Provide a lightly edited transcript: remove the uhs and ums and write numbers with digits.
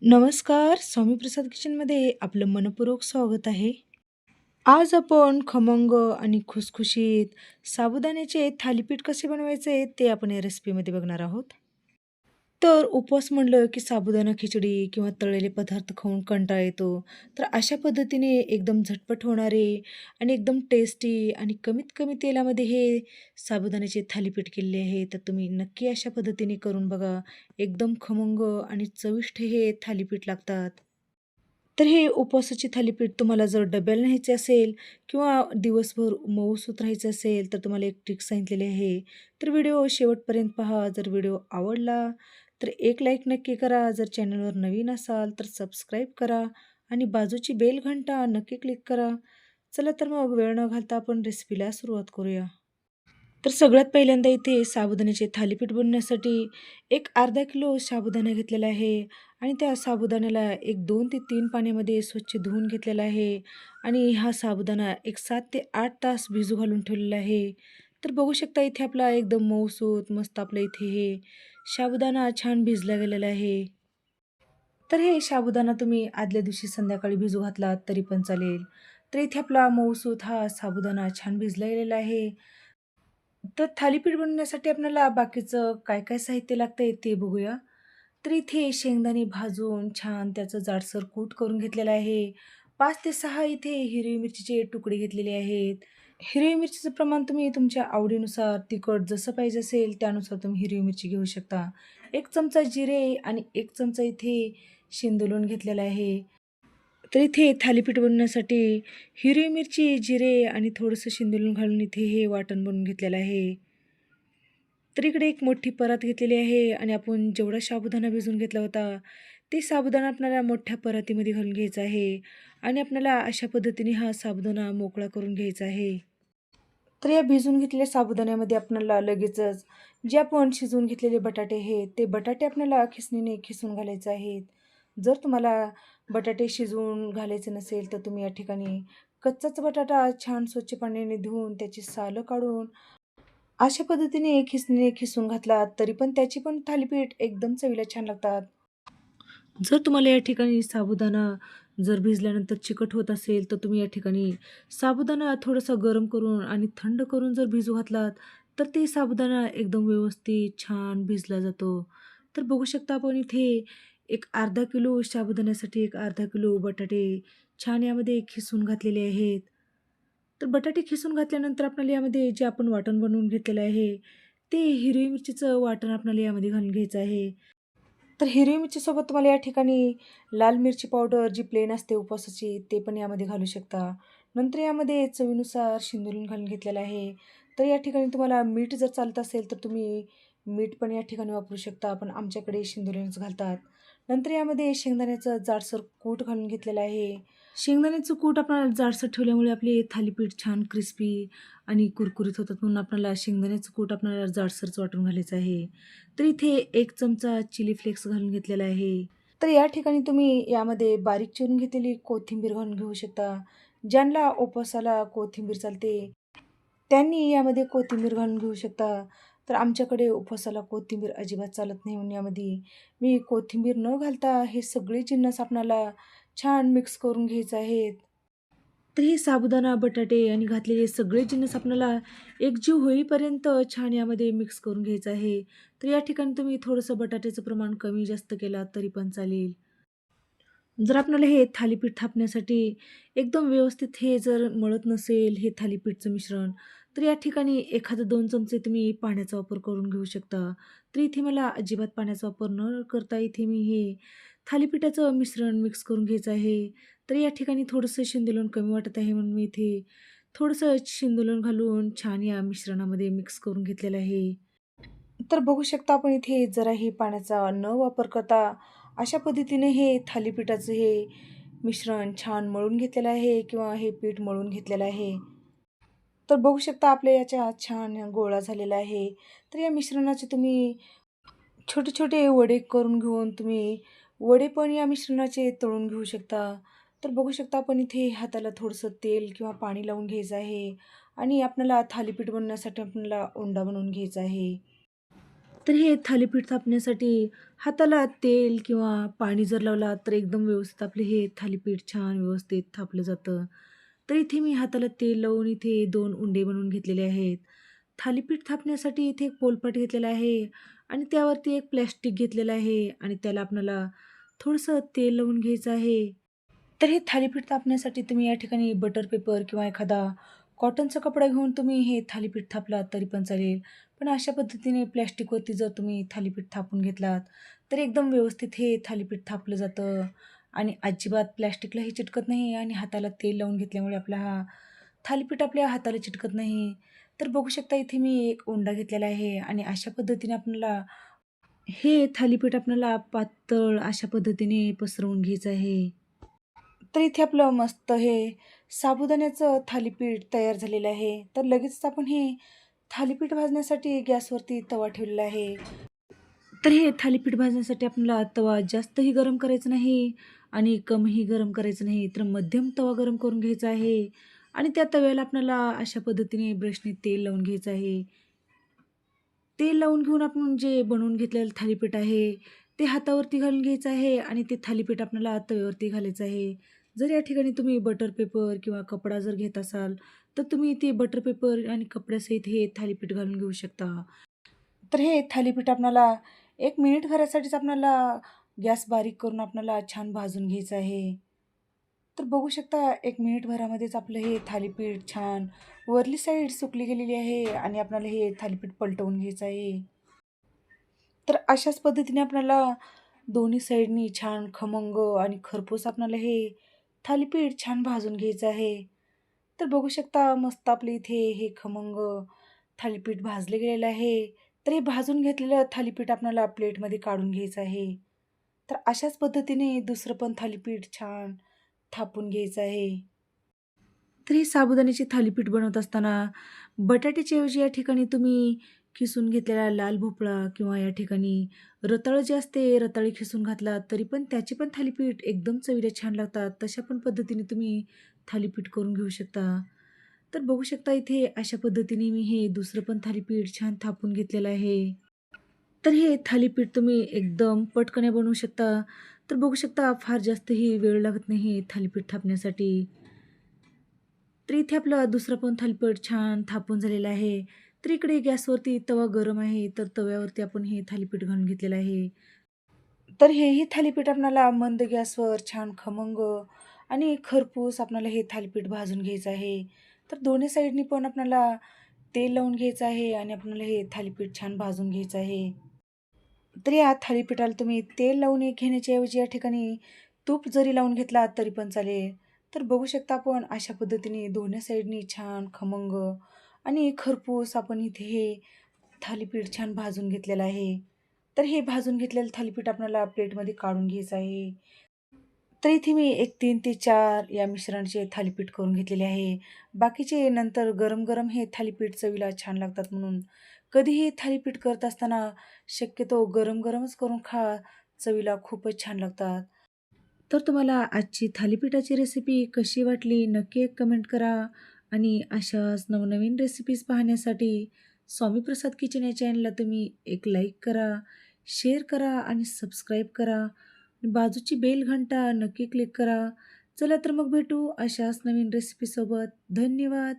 नमस्कार, स्वामी प्रसाद किचनमध्ये आपलं मनःपूर्वक स्वागत आहे. आज आपण खमंग आणि खुसखुशीत साबुदाण्याचे थालीपीठ कसे बनवायचे ते आपण या रेसिपीमध्ये बघणार आहोत. तर उपवास म्हणलं की साबुदाणा खिचडी किंवा तळलेले पदार्थ खाऊन कंटाळा येतो. तर अशा पद्धतीने एकदम झटपट होणारे आणि एकदम टेस्टी आणि कमीत कमी तेलामध्ये हे साबुदाण्याचे थालीपीठ केलेले आहे. तर तुम्ही नक्की अशा पद्धतीने करून बघा. एकदम खमंग आणि चविष्ट हे थालीपीठ लागतात. तर हे उपवासाची थालीपीठ तुम्हाला जर डब्याला न्यायचे असेल किंवा दिवसभर मऊसूत राहायचं असेल, तर तुम्हाला एक ट्रिक सांगितलेली आहे. तर व्हिडिओ शेवटपर्यंत पहा. जर व्हिडिओ आवडला तर एक लाईक नक्की करा. जर चॅनलवर नवीन असाल तर सबस्क्राईब करा आणि बाजूची बेल घंटा नक्की क्लिक करा. चला तर मग वेळ न घालता आपण रेसिपीला सुरुवात करूया. तर सगळ्यात पहिल्यांदा इथे साबुदाण्याचे थालीपीठ बनवण्यासाठी एक अर्धा किलो साबुदाणा घेतलेला आहे आणि त्या साबुदाण्याला एक 2 ते 3 पाण्यामध्ये स्वच्छ धुवून घेतलेला आहे आणि हा साबुदाणा एक 7 ते 8 तास भिजू घालून ठेवलेला आहे. तर बघू शकता इथे आपला एकदम मऊसूत मस्त आपलं इथे हे साबुदाणा छान भिजला गेलेला आहे. तर हे साबुदाणा तुम्ही आदल्या दिवशी संध्याकाळी भिजू घातलात तरी पण चालेल. तर इथे आपला मऊसूत हा साबुदाणा छान भिजला गेलेला आहे. तर थालीपीठ बनवण्यासाठी आपल्याला बाकीचं काय-काय साहित्य लागतंय ते बघूया. तर इथे शेंगदाणे भाजून छान त्याचं जाडसर कूट करून घेतलेलं आहे. 5 ते 6 इथे हिरवी मिरचीचे तुकडे घेतलेले आहेत. हिरवी मिरचीचं प्रमाण तुम्ही तुमच्या आवडीनुसार तिखट जसं पाहिजे असेल त्यानुसार तुम्ही हिरवी मिरची घेऊ शकता. 1 चमचा जिरे आणि 1 चमचा इथे शिंदोलून घेतलेला आहे. तर इथे थालीपीठ बनवण्यासाठी हिरवी मिरची, जिरे आणि थोडंसं शिंदोलून घालून इथे हे वाटण बनवून घेतलेलं आहे. तर इकडे एक मोठी परात घेतलेली आहे आणि आपण जेवढा साबुदाणा भिजवून घेतला होता, ते साबुदाणा आपल्याला मोठ्या परातीमध्ये घालून घ्यायचा आहे आणि आपल्याला अशा पद्धतीने हा साबुदाणा मोकळा करून घ्यायचा आहे. तर या भिजवून घेतलेल्या साबुदाण्यामध्ये आपल्याला लगेचच जे आपण शिजवून घेतलेले बटाटे आहेत, ते बटाटे आपल्याला खिसणीने खिसून घालायचे आहेत. जर तुम्हाला बटाटे शिजवून घालायचे नसेल, तर तुम्ही या ठिकाणी कच्चाच बटाटा छान स्वच्छ पाण्याने धुवून त्याची सालं काढून अशा पद्धतीने खिसणीने खिसून घातलात, तरी पण त्याची पण थालीपीठ एकदम चवीला छान लागतात. जर तुम्हाला या ठिकाणी साबुदाणा जर भिजल्यानंतर चिकट होत असेल, तर तुम्ही या ठिकाणी साबुदाणा थोडासा गरम करून आणि थंड करून जर भिजू घातलात, तर ते साबुदाणा एकदम व्यवस्थित छान भिजला जातो. तर बघू शकता आपण इथे एक अर्धा किलो साबुदाण्यासाठी एक अर्धा किलो बटाटे छान यामध्ये खिसून घातलेले आहेत. तर बटाटे खिसून घातल्यानंतर आपल्याला यामध्ये जे आपण वाटण बनवून घेतलेलं आहे, ते हिरवी मिरचीचं वाटण आपल्याला यामध्ये घालून घ्यायचं आहे. तर हिरवी मिरचीसोबत तुम्हाला या ठिकाणी लाल मिरची पावडर जी प्लेन असते उपवासाची ते पण यामध्ये घालू शकता. नंतर यामध्ये चवीनुसार शिंदोरी घालून घेतलेलं आहे. तर या ठिकाणी तुम्हाला मीठ जर चालत असेल तर तुम्ही मीठ पण या ठिकाणी वापरू शकता. पण आमच्याकडे शिंदोरीच घालतात. नंतर यामध्ये शेंगदाण्याचं जाडसर कूट घालून घेतलेलं आहे. शेंगदाण्याचं कूट आपल्याला जाडसर ठेवल्यामुळे आपले थालीपीठ छान क्रिस्पी आणि कुरकुरीत होतात म्हणून आपल्याला शेंगदाण्याचं कूट आपल्याला जाडसरच वाटून घालायचं आहे. तर इथे 1 चमचा चिली फ्लेक्स घालून घेतलेला आहे. तर या ठिकाणी तुम्ही यामध्ये बारीक चिरून घेतलेली कोथिंबीर घालून घेऊ शकता. ज्यांना उपवासाला कोथिंबीर चालते, त्यांनी यामध्ये कोथिंबीर घालून घेऊ शकता. तर आमच्याकडे उपवासाला कोथिंबीर अजिबात चालत नाही म्हणून यामध्ये मी कोथिंबीर न घालता हे सगळे जिन्नस आपणाला छान मिक्स करून घ्यायचे आहेत. तर हे साबुदाणा, बटाटे आणि घातलेले सगळे जिन्नस आपल्याला एकजीव होईपर्यंत छान यामध्ये मिक्स करून घ्यायचं आहे. तर या ठिकाणी तुम्ही थोडंसं बटाट्याचं प्रमाण कमी जास्त केलात तरी पण चालेल. जर आपल्याला हे थालीपीठ थापण्यासाठी एकदम व्यवस्थित हे जर मळत नसेल हे थालीपीठचं मिश्रण, तर या ठिकाणी एखादं 2 चमचे तुम्ही पाण्याचा वापर करून घेऊ शकता. तर इथे मला अजिबात पाण्याचा वापर न करता इथे मी हे थालीपीठाचं मिश्रण मिक्स करून घ्यायचं आहे. तर या ठिकाणी थोडंसं शिंदोलन कमी वाटत आहे म्हणून मी इथे थोडंसं शिंदोलन घालून छान या मिश्रणामध्ये मिक्स करून घेतलेलं आहे. तर बघू शकता आपण इथे जराही पाण्याचा न वापर करता अशा पद्धतीने हे थालीपीठाचं हे मिश्रण छान मळून घेतलेलं आहे किंवा हे पीठ मळून घेतलेलं आहे. तर बघू शकता आपल्या याच्या छान गोळा झालेला आहे. तर या मिश्रणाचे तुम्ही छोटे-छोटे वडे करून घेऊन तुम्ही वडे पण या मिश्रणाचे तळून घेऊ शकता. तर बघू शकता आपण इथे हाताला थोडंसं तेल किंवा पाणी लावून घ्यायचं आहे आणि आपल्याला थालीपीठ बनवण्यासाठी आपल्याला उंडा बनवून घ्यायचा आहे. तर हे थालीपीठ थापण्यासाठी हाताला तेल किंवा पाणी जर लावला तर एकदम व्यवस्थित आपले हे थालीपीठ छान व्यवस्थित थापलं जातं. तर इथे मी हाताला तेल लावून इथे 2 उंडे बनवून घेतलेले आहेत. थालीपीठ थापण्यासाठी इथे एक पोलपाट घेतलेला आहे आणि त्यावरती एक प्लास्टिक घेतलेलं आहे आणि त्याला आपल्याला थोडंसं तेल लावून घ्यायचं आहे. तर हे थालीपीठ थापण्यासाठी तुम्ही या ठिकाणी बटर पेपर किंवा एखादा कॉटनचा कपडा घेऊन तुम्ही हे थालीपीठ थापलात तरी पण चालेल. पण अशा पद्धतीने प्लास्टिकवरती जर तुम्ही थालीपीठ थापून घेतलात, तर एकदम व्यवस्थित हे थालीपीठ थापलं जातं आणि अजिबात प्लास्टिकलाही चिटकत नाही आणि हाताला तेल लावून घेतल्यामुळे आपला हा थालीपीठ आपल्या हाताला चिटकत नाही. तर बघू शकता इथे मी एक उंडा घेतलेला आहे आणि अशा पद्धतीने आपल्याला हे थालीपीठ आपल्याला पातळ अशा पद्धतीने पसरवून घ्यायचं आहे. तर इथे आपलं मस्त हे साबुदाण्याचं थालीपीठ तयार झालेलं आहे. तर लगेचच आपण हे थालीपीठ भाजण्यासाठी गॅसवरती तवा ठेवलेला आहे. तर हे थालीपीठ भाजण्यासाठी आपल्याला तवा जास्तही गरम करायचा नाही आणि कमीही गरम करायचं नाही. तर मध्यम तवा गरम करून घ्यायचा आहे आणि त्या तव्याला आपल्याला अशा पद्धतीने ब्रशने तेल लावून घ्यायचं आहे. तेल लावून घेऊन आपण जे बनवून घेतलेलं थालीपीठ आहे, ते हातावरती घालून घ्यायचं आहे आणि ते थालीपीठ आपल्याला तव्यावरती घालायचं आहे. जर या ठिकाणी तुम्ही बटर पेपर किंवा कपडा जर घेत असाल, तर तुम्ही ते बटर पेपर आणि कपड्यासहित हे थालीपीठ घालून घेऊ शकता. तर हे थालीपीठ आपल्याला 1 मिनिटभरासाठीच आपल्याला गॅस बारीक करून आपल्याला छान भाजून घ्यायचं आहे. तर बघू शकता 1 मिनिटभरामध्येच आपलं हे थालीपीठ छान वरली साईड सुकली गेलेली आहे आणि आपल्याला हे थालीपीठ पलटवून घ्यायचं आहे. तर अशाच पद्धतीने आपल्याला दोन्ही साईडनी छान खमंग आणि खरपूस आपल्याला हे थालीपीठ छान भाजून घ्यायचं आहे. तर बघू शकता मस्त आपले इथे हे खमंग थालीपीठ भाजले गेलेलं आहे. तर हे भाजून घेतलेलं थालीपीठ आपल्याला प्लेटमध्ये काढून घ्यायचं आहे. तर अशाच पद्धतीने दुसरं पण थालीपीठ छान थापून घ्यायचं आहे. तर ही साबुदाण्याची थालीपीठ बनवत असताना बटाट्याच्या ऐवजी या ठिकाणी तुम्ही खिसून घेतलेला लाल भोपळा किंवा या ठिकाणी रताळं जे असते रताळी खिसून घातलात तरी पण त्याचे पण थालीपीठ एकदम चवीला छान लागतात. तशा पण पद्धतीने तुम्ही थालीपीठ करून घेऊ शकता. तर बघू शकता इथे अशा पद्धतीने मी हे दुसरं पण थालीपीठ छान थापून घेतलेलं आहे. तर हे थालीपीठ तुम्ही एकदम पटकन बनवू शकता. तर बघू शकता फार जास्तही वेळ लागत नाही हे थालीपीठ थापण्यासाठी. तर इथे आपलं दुसरं पण थालीपीठ छान थापून झालेलं आहे. तर इकडे गॅसवरती तवा गरम आहे, तर तव्यावरती आपण हे थालीपीठ घालून घेतलेलं आहे. तर हेही थालीपीठ आपल्याला मंद गॅसवर छान खमंग आणि खरपूस आपल्याला हे थालीपीठ भाजून घ्यायचं आहे. तर दोन्ही साईडनी पण आपल्याला तेल लावून घ्यायचं आहे आणि आपल्याला हे थालीपीठ छान भाजून घ्यायचं आहे. तर या थालीपीठाला तुम्ही तेल लावून घेण्याच्या ऐवजी या ठिकाणी तूप जरी लावून घेतलात तरी पण चालेल. तर बघू शकता आपण अशा पद्धतीने दोन्ही साईडनी छान खमंग आणि खरपूस आपण इथे हे थालीपीठ छान भाजून घेतलेलं आहे. तर हे भाजून घेतलेलं थालीपीठ आपल्याला प्लेटमध्ये काढून घ्यायचं आहे. तर इथे मी एक 3 ते 4 या मिश्रणाचे थालीपीठ करून घेतलेले आहे. बाकीचे नंतर गरम-गरम हे थालीपीठ चवीला छान लागतात म्हणून कधीही थालीपीठ करत असताना शक्यतो गरम-गरमच करून खा. चवीला खूपच छान लागतात. तर तुम्हाला आजची थालीपीठाची रेसिपी कशी वाटली नक्की एक कमेंट करा आणि अशाच नवनवीन रेसिपीज पाहण्यासाठी स्वामीप्रसाद किचन या चॅनलला तुम्ही एक लाईक करा, शेअर करा आणि सबस्क्राईब करा. बाजूची बेल घंटा नक्की क्लिक करा. चला तर मग भेटू अशाच नवीन रेसिपीसोबत. धन्यवाद.